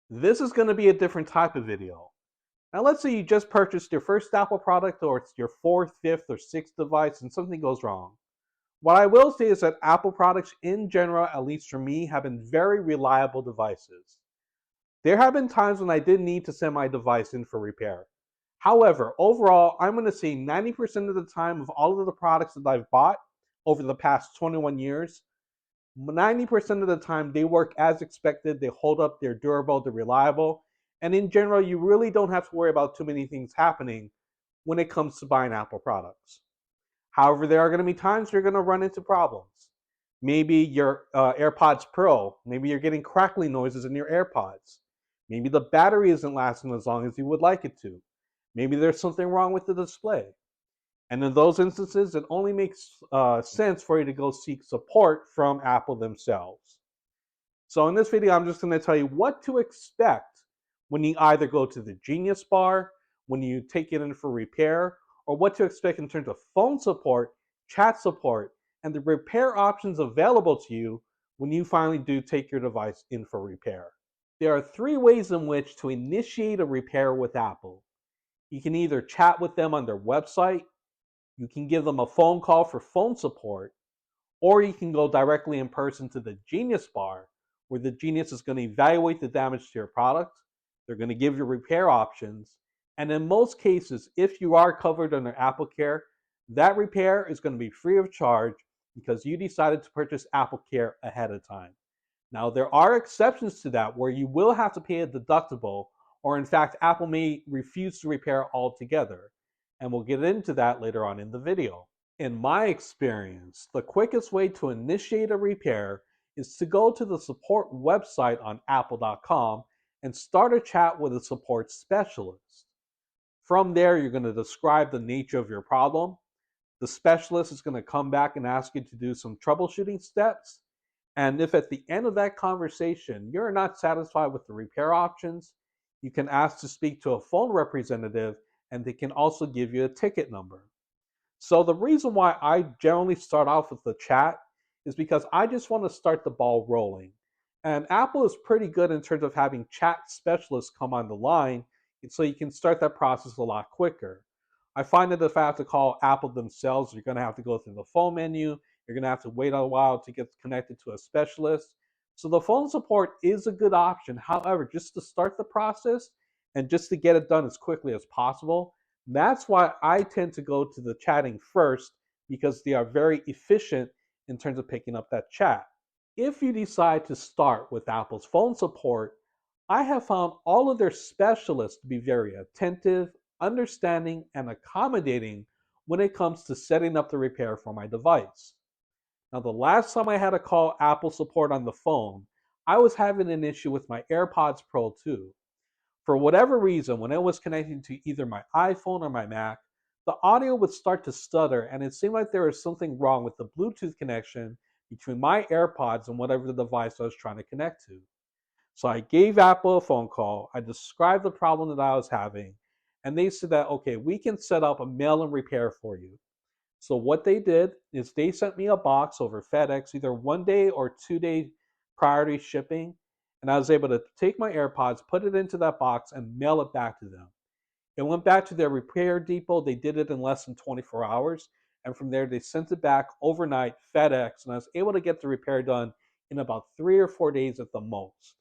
This is going to be a different type of video. Now, let's say you just purchased your first Apple product, or it's your fourth, fifth, or sixth device, and something goes wrong. What I will say is that Apple products in general, at least for me, have been very reliable devices. There have been times when I did need to send my device in for repair. However, overall, I'm going to say 90% of the time of all of the products that I've bought over the past 21 years, 90% of the time they work as expected, they hold up, they're durable, they're reliable, and in general you really don't have to worry about too many things happening when it comes to buying Apple products. However, there are going to be times you're going to run into problems. Maybe your AirPods Pro, maybe you're getting crackling noises in your AirPods. Maybe the battery isn't lasting as long as you would like it to. Maybe there's something wrong with the display. And in those instances, it only makes sense for you to go seek support from Apple themselves. So in this video, I'm just going to tell you what to expect when you either go to the Genius Bar, when you take it in for repair, or what to expect in terms of phone support, chat support, and the repair options available to you when you finally do take your device in for repair. There are three ways in which to initiate a repair with Apple. You can either chat with them on their website, you can give them a phone call for phone support, or you can go directly in person to the Genius Bar, where the Genius is going to evaluate the damage to your product. They're going to give you repair options. And in most cases, if you are covered under AppleCare, that repair is going to be free of charge because you decided to purchase AppleCare ahead of time. Now, there are exceptions to that where you will have to pay a deductible, or in fact, Apple may refuse to repair altogether. And we'll get into that later on in the video. In my experience, the quickest way to initiate a repair is to go to the support website on apple.com and start a chat with a support specialist. From there, you're going to describe the nature of your problem. The specialist is going to come back and ask you to do some troubleshooting steps. And if at the end of that conversation you're not satisfied with the repair options, you can ask to speak to a phone representative, and they can also give you a ticket number. So the reason why I generally start off with the chat is because I just want to start the ball rolling. And Apple is pretty good in terms of having chat specialists come on the line, so you can start that process a lot quicker. I find that if I have to call Apple themselves, you're going to have to go through the phone menu. You're going to have to wait a while to get connected to a specialist. So the phone support is a good option. However, just to start the process and just to get it done as quickly as possible, that's why I tend to go to the chatting first, because they are very efficient in terms of picking up that chat. If you decide to start with Apple's phone support, I have found all of their specialists to be very attentive, understanding, and accommodating when it comes to setting up the repair for my device. Now, the last time I had to call Apple support on the phone, I was having an issue with my AirPods Pro 2. For whatever reason, when it was connecting to either my iPhone or my Mac, the audio would start to stutter, and it seemed like there was something wrong with the Bluetooth connection between my AirPods and whatever the device I was trying to connect to. So I gave Apple a phone call, I described the problem that I was having, and they said that, okay, we can set up a mail and repair for you. So what they did is they sent me a box over FedEx, either 1 day or 2 day priority shipping, and I was able to take my AirPods, put it into that box, and mail it back to them. It went back to their repair depot. They did it in less than 24 hours, and from there they sent it back overnight, FedEx, and I was able to get the repair done in about 3 or 4 days at the most.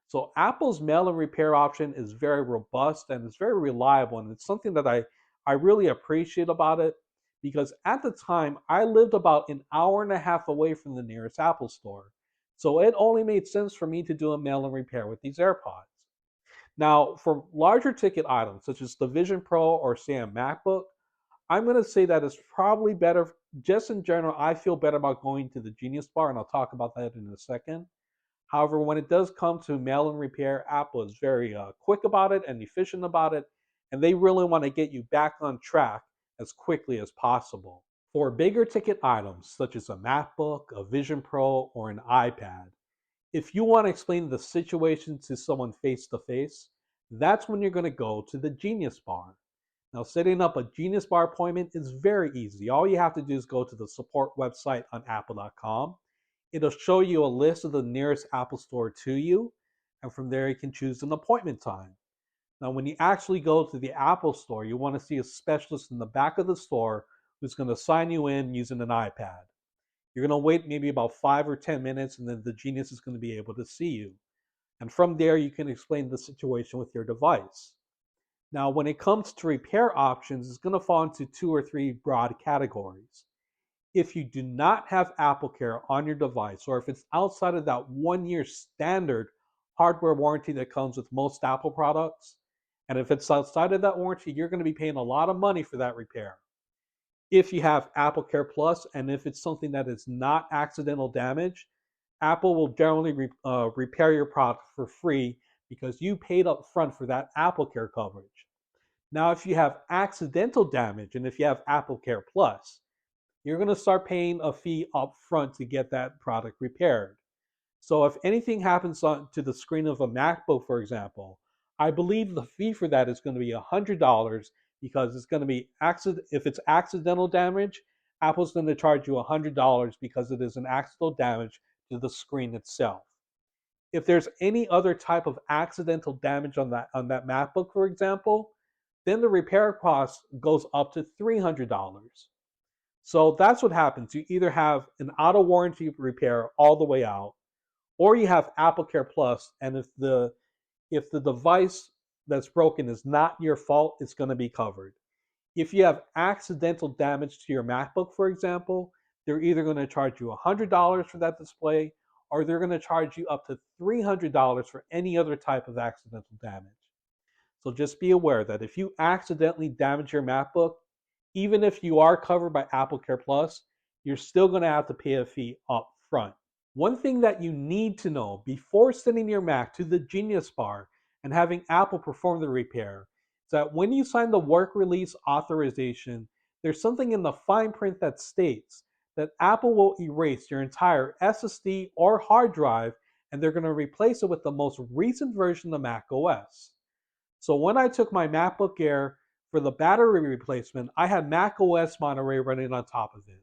So Apple's mail and repair option is very robust and it's very reliable, and it's something that I really appreciate about it, because at the time I lived about an hour and a half away from the nearest Apple store. So it only made sense for me to do a mail and repair with these AirPods. Now, for larger ticket items such as the Vision Pro or say a MacBook, I'm going to say that it's probably better, just in general, I feel better about going to the Genius Bar, and I'll talk about that in a second. However, when it does come to mail and repair, Apple is very quick about it and efficient about it, and they really want to get you back on track as quickly as possible. For bigger ticket items such as a MacBook, a Vision Pro, or an iPad, if you want to explain the situation to someone face to face, that's when you're going to go to the Genius Bar. Now, setting up a Genius Bar appointment is very easy. All you have to do is go to the support website on apple.com. It'll show you a list of the nearest Apple store to you. And from there, you can choose an appointment time. Now, when you actually go to the Apple store, you want to see a specialist in the back of the store who's going to sign you in using an iPad. You're going to wait maybe about 5 or 10 minutes, and then the genius is going to be able to see you. And from there, you can explain the situation with your device. Now, when it comes to repair options, it's going to fall into 2 or 3 broad categories. If you do not have AppleCare on your device, or if it's outside of that 1 year standard hardware warranty that comes with most Apple products, and if it's outside of that warranty, you're going to be paying a lot of money for that repair. If you have AppleCare Plus, and if it's something that is not accidental damage, Apple will generally repair your product for free because you paid up front for that AppleCare coverage. Now, if you have accidental damage and if you have AppleCare Plus, you're going to start paying a fee up front to get that product repaired. So if anything happens to the screen of a MacBook, for example, I believe the fee for that is going to be $100 because it's going to be if it's accidental damage, Apple's going to charge you $100 because it is an accidental damage to the screen itself. If there's any other type of accidental damage on that MacBook, for example, then the repair cost goes up to $300. So that's what happens. You either have an out of warranty repair all the way out, or you have AppleCare Plus, and if the device that's broken is not your fault, it's going to be covered. If you have accidental damage to your MacBook, for example, they're either going to charge you $100 for that display, or they're going to charge you up to $300 for any other type of accidental damage. So just be aware that if you accidentally damage your MacBook, even if you are covered by AppleCare Plus, you're still going to have to pay a fee up front. One thing that you need to know before sending your Mac to the Genius Bar and having Apple perform the repair is that when you sign the work release authorization, there's something in the fine print that states that Apple will erase your entire SSD or hard drive and they're going to replace it with the most recent version of Mac OS. So when I took my MacBook Air for the battery replacement, I had Mac OS Monterey running on top of it.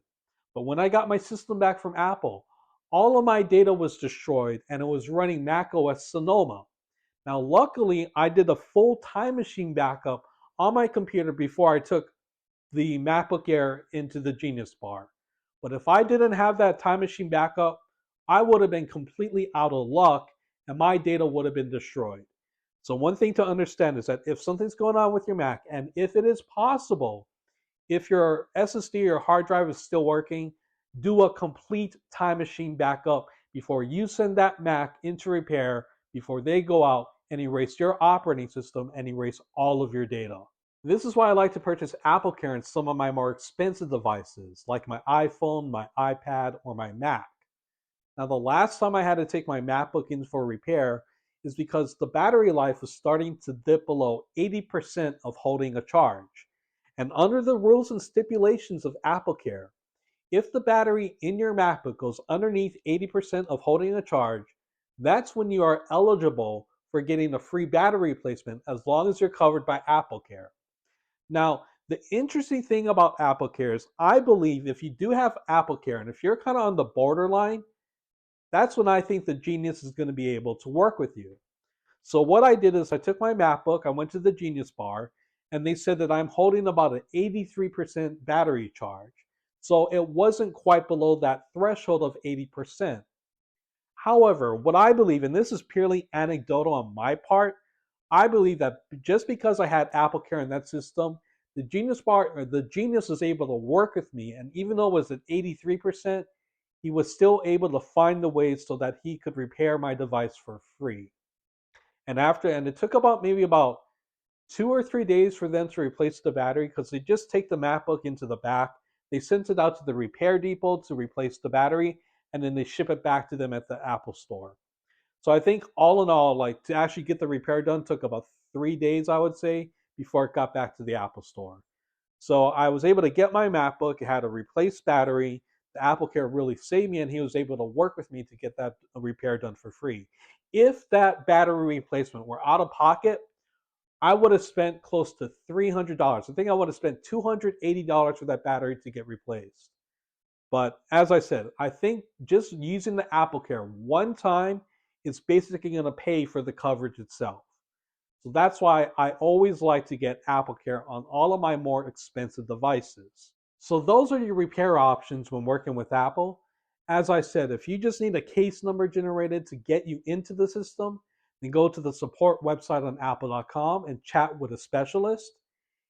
But when I got my system back from Apple, all of my data was destroyed and it was running Mac OS Sonoma. Now, luckily, I did a full time machine backup on my computer before I took the MacBook Air into the Genius Bar. But if I didn't have that time machine backup, I would have been completely out of luck and my data would have been destroyed. So one thing to understand is that if something's going on with your Mac, and if it is possible, if your SSD or hard drive is still working, do a complete time machine backup before you send that Mac into repair, before they go out and erase your operating system and erase all of your data. This is why I like to purchase AppleCare in some of my more expensive devices, like my iPhone, my iPad, or my Mac. Now, the last time I had to take my MacBook in for repair is because the battery life was starting to dip below 80% of holding a charge. And under the rules and stipulations of AppleCare, if the battery in your MacBook goes underneath 80% of holding a charge, that's when you are eligible for getting a free battery replacement as long as you're covered by AppleCare. Now, the interesting thing about AppleCare is I believe if you do have AppleCare and if you're kind of on the borderline, that's when I think the Genius is going to be able to work with you. So what I did is I took my MacBook, I went to the Genius Bar, and they said that I'm holding about an 83% battery charge. So it wasn't quite below that threshold of 80%. However, what I believe, and this is purely anecdotal on my part, I believe that just because I had AppleCare in that system, the Genius Bar or the Genius was able to work with me, and even though it was at 83%, he was still able to find the ways so that he could repair my device for free. And it took about 2 or 3 days for them to replace the battery because they just take the MacBook into the back, they sent it out to the repair depot to replace the battery, and then they ship it back to them at the Apple store. So I think all in all, like to actually get the repair done took about 3 days, I would say, before it got back to the Apple store. So I was able to get my MacBook. It had a replaced battery. The AppleCare really saved me, and he was able to work with me to get that repair done for free. If that battery replacement were out of pocket, I would have spent close to $300. I think I would have spent $280 for that battery to get replaced. But as I said, I think just using the AppleCare one time it's basically going to pay for the coverage itself. So that's why I always like to get AppleCare on all of my more expensive devices. So those are your repair options when working with Apple. As I said, if you just need a case number generated to get you into the system, then go to the support website on apple.com and chat with a specialist.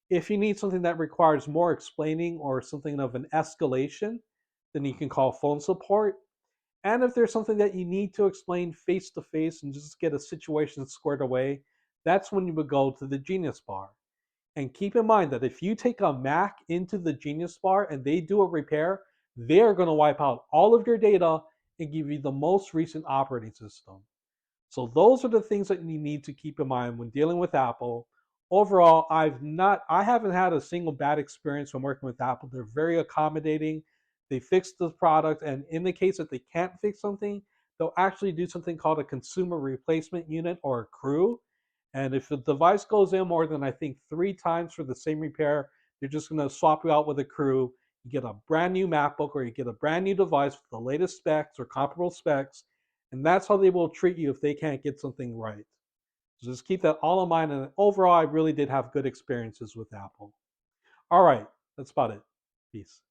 If you need something that requires more explaining or something of an escalation, then you can call phone support. And if there's something that you need to explain face to face and just get a situation squared away, that's when you would go to the Genius Bar. And keep in mind that if you take a Mac into the Genius Bar and they do a repair, they're going to wipe out all of your data and give you the most recent operating system. So those are the things that you need to keep in mind when dealing with Apple. Overall, I haven't had a single bad experience when working with Apple. They're very accommodating. They fix the product, and in the case that they can't fix something, they'll actually do something called a consumer replacement unit or a crew. And if the device goes in more than I think 3 times for the same repair, they're just going to swap you out with a crew. You get a brand new MacBook or you get a brand new device with the latest specs or comparable specs, and that's how they will treat you if they can't get something right. So just keep that all in mind. And overall, I really did have good experiences with Apple. All right, that's about it. Peace.